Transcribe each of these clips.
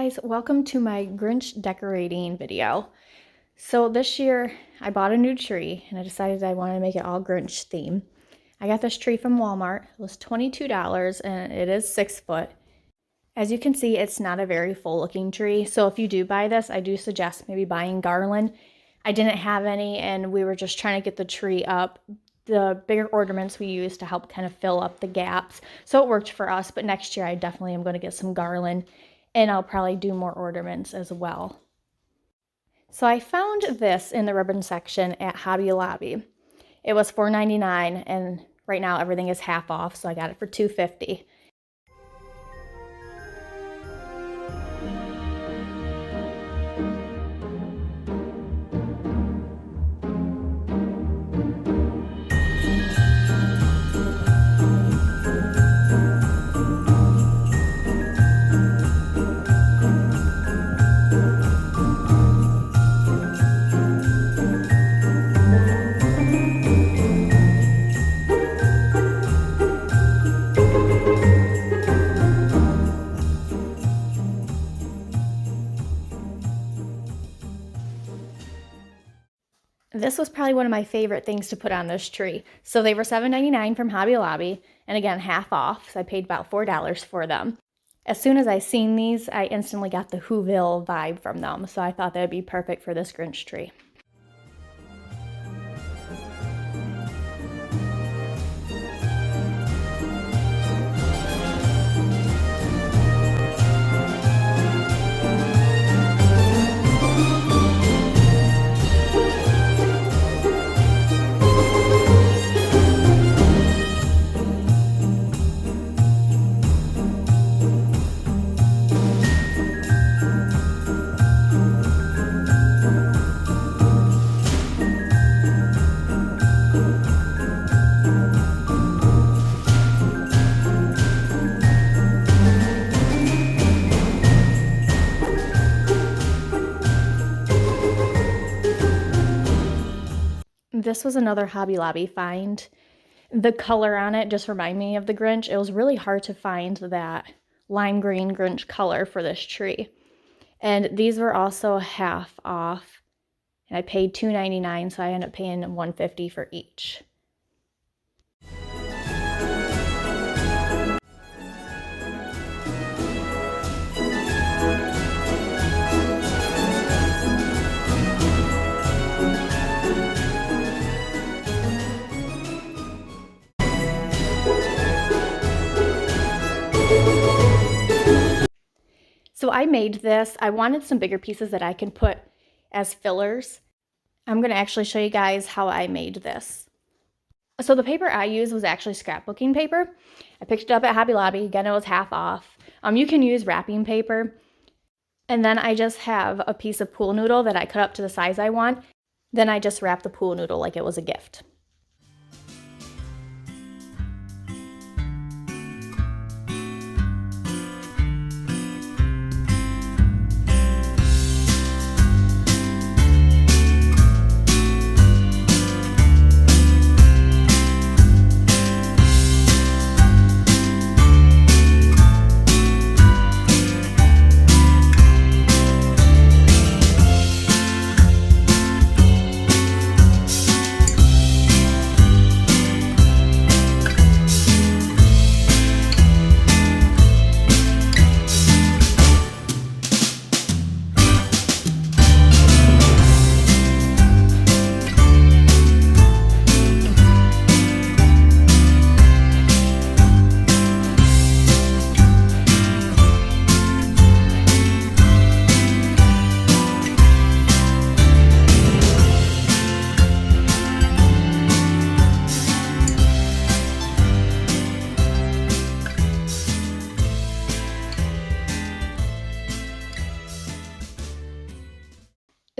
guys, welcome to my Grinch decorating video. So this year I bought a new tree and I decided I wanted to make it all Grinch theme. I got this tree from Walmart. It was $22 and it is 6 foot. As you can see, it's not a very full looking tree. So if you do buy this, I do suggest maybe buying garland. I didn't have any and we were just trying to get the tree up. The bigger ornaments we used to help kind of fill up the gaps. So it worked for us, but next year I definitely am going to get some garland and I'll probably do more ornaments as well. So I found this in the ribbon section at Hobby Lobby. It was $4.99 and right now everything is half off, so I got it for $2.50. This was probably one of my favorite things to put on this tree. So they were $7.99 from Hobby Lobby, and again, half off, so I paid about $4 for them. As soon as I seen these, I instantly got the Whoville vibe from them, so I thought that would be perfect for this Grinch tree. This was another Hobby Lobby find. The color on it just reminded me of the Grinch. It was really hard to find that lime green Grinch color for this tree. And these were also half off. And I paid $2.99, so I ended up paying $1.50 for each. So I made this. I wanted some bigger pieces that I can put as fillers. I'm going to actually show you guys how I made this. So the paper I used was actually scrapbooking paper. I picked it up at Hobby Lobby. Again, it was half off. You can use wrapping paper. And then I just have a piece of pool noodle that I cut up to the size I want. Then I just wrap the pool noodle like it was a gift.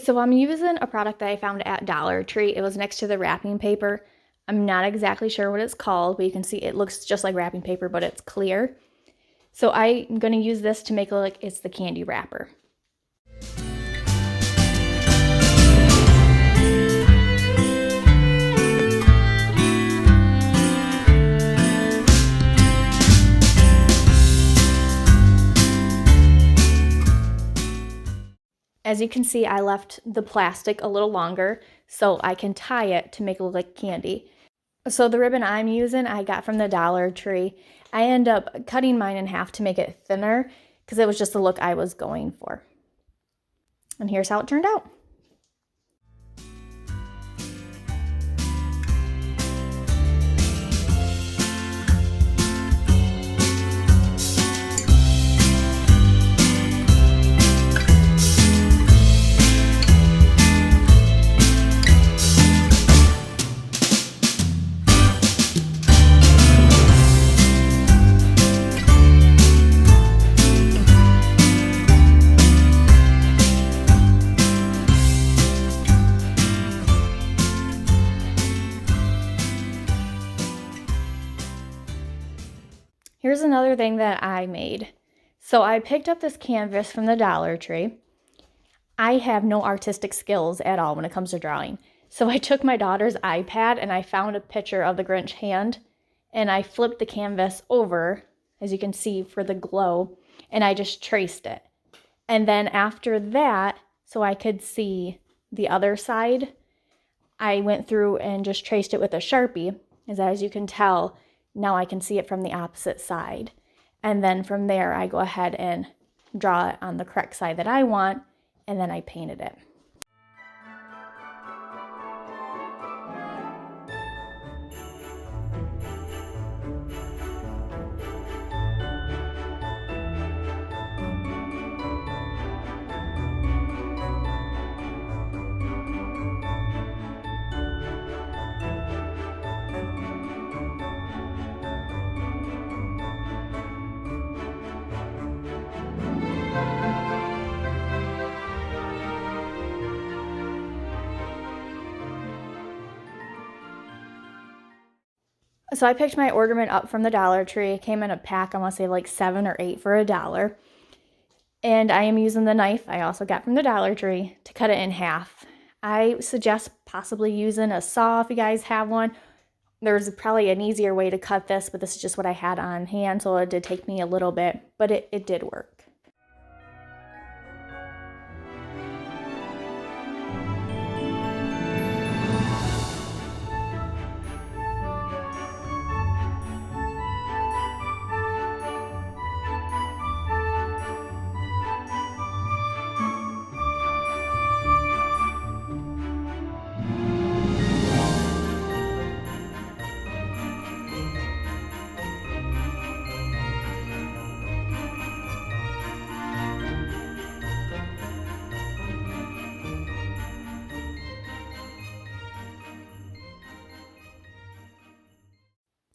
So I'm using a product that I found at Dollar Tree. It was next to the wrapping paper. I'm not exactly sure what it's called, but you can see it looks just like wrapping paper, but it's clear. So I'm going to use this to make it look like it's the candy wrapper. As you can see, I left the plastic a little longer so I can tie it to make it look like candy. So the ribbon I'm using, I got from the Dollar Tree. I end up cutting mine in half to make it thinner because it was just the look I was going for. And here's how it turned out. Here's another thing that I made. So I picked up this canvas from the Dollar Tree. I have no artistic skills at all when it comes to drawing. So I took my daughter's iPad and I found a picture of the Grinch hand and I flipped the canvas over, as you can see, for the glow, and I just traced it. And then after that, so I could see the other side, I went through and just traced it with a Sharpie, as you can tell, now I can see it from the opposite side. And then from there, I go ahead and draw it on the correct side that I want, and then I painted it. So I picked my ornament up from the Dollar Tree. It came in a pack, I want to say like 7 or 8 for $1. And I am using the knife I also got from the Dollar Tree to cut it in half. I suggest possibly using a saw if you guys have one. There's probably an easier way to cut this, but this is just what I had on hand, so it did take me a little bit, but it did work.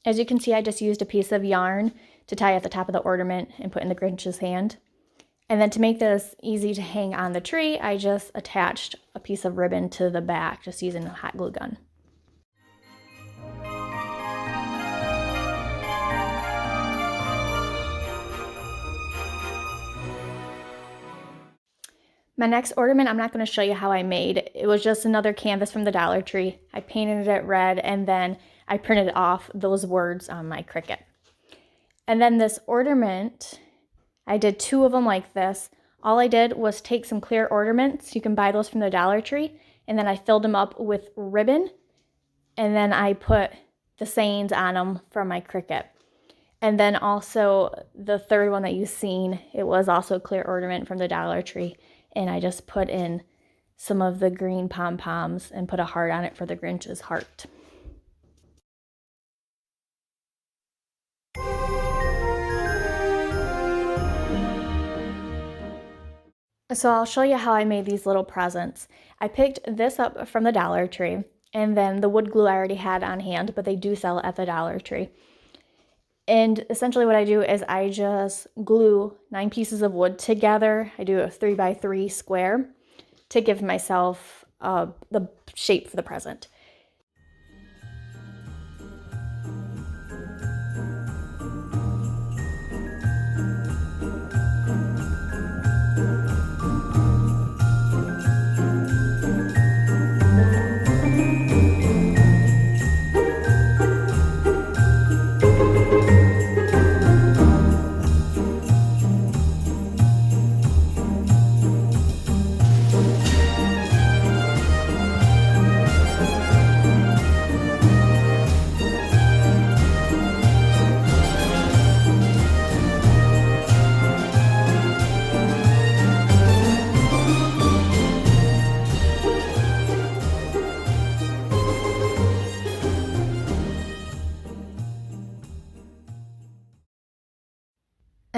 As you can see, I just used a piece of yarn to tie at the top of the ornament and put in the Grinch's hand. And then to make this easy to hang on the tree, I just attached a piece of ribbon to the back, just using a hot glue gun. My next ornament, I'm not going to show you how I made. It was just another canvas from the Dollar Tree. I painted it red and then I printed off those words on my Cricut. And then this ornament, I did 2 of them like this. All I did was take some clear ornaments. You can buy those from the Dollar Tree. And then I filled them up with ribbon. And then I put the sayings on them from my Cricut. And then also the third one that you've seen, it was also a clear ornament from the Dollar Tree. And I just put in some of the green pom-poms and put a heart on it for the Grinch's heart. So I'll show you how I made these little presents. I picked this up from the Dollar Tree, and then the wood glue I already had on hand, but they do sell it at the Dollar Tree. And essentially what I do is I just glue 9 pieces of wood together. I do a 3x3 square to give myself the shape for the present.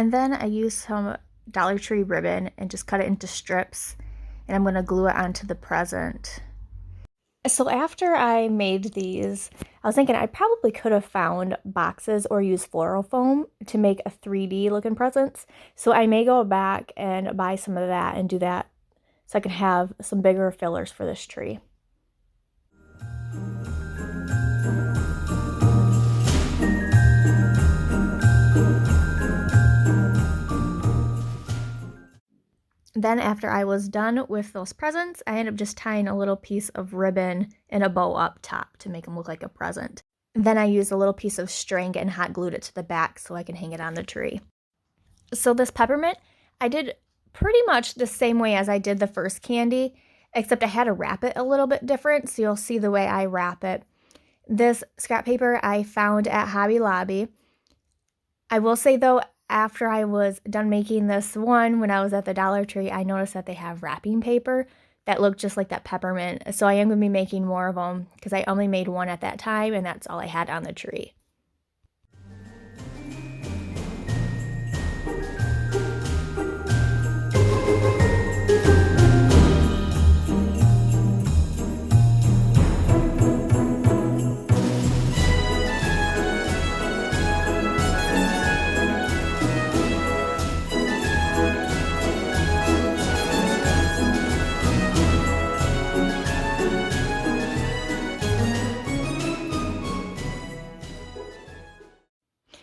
And then I used some Dollar Tree ribbon and just cut it into strips, and I'm going to glue it onto the present. So after I made these, I was thinking I probably could have found boxes or used floral foam to make a 3D looking presents. So I may go back and buy some of that and do that so I can have some bigger fillers for this tree. Then after I was done with those presents, I ended up just tying a little piece of ribbon and a bow up top to make them look like a present. Then I used a little piece of string and hot glued it to the back so I can hang it on the tree. So this peppermint, I did pretty much the same way as I did the first candy, except I had to wrap it a little bit different, so you'll see the way I wrap it. This scrap paper I found at Hobby Lobby. I will say though, after I was done making this one, when I was at the Dollar Tree, I noticed that they have wrapping paper that looked just like that peppermint. So I am going to be making more of them because I only made one at that time and that's all I had on the tree.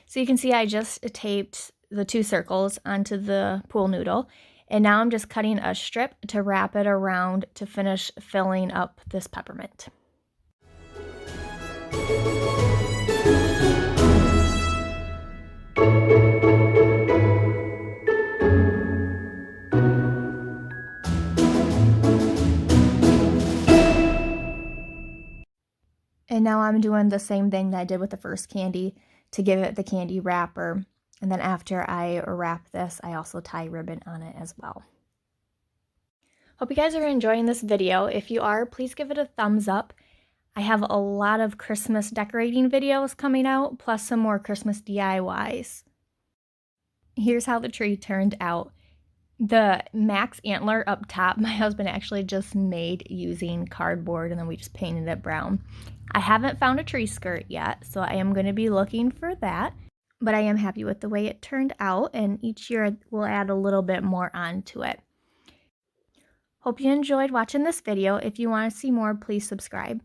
So you can see I just taped the 2 circles onto the pool noodle, and now I'm just cutting a strip to wrap it around to finish filling up this peppermint. And now I'm doing the same thing that I did with the first candy to give it the candy wrapper. And then after I wrap this, I also tie ribbon on it as well. Hope you guys are enjoying this video. If you are, please give it a thumbs up. I have a lot of Christmas decorating videos coming out, plus some more Christmas DIYs. Here's how the tree turned out. The max antler up top, my husband actually just made using cardboard, and then we just painted it brown. I haven't found a tree skirt yet, so I am going to be looking for that. But I am happy with the way it turned out, and each year we'll add a little bit more onto it. Hope you enjoyed watching this video. If you want to see more, please subscribe.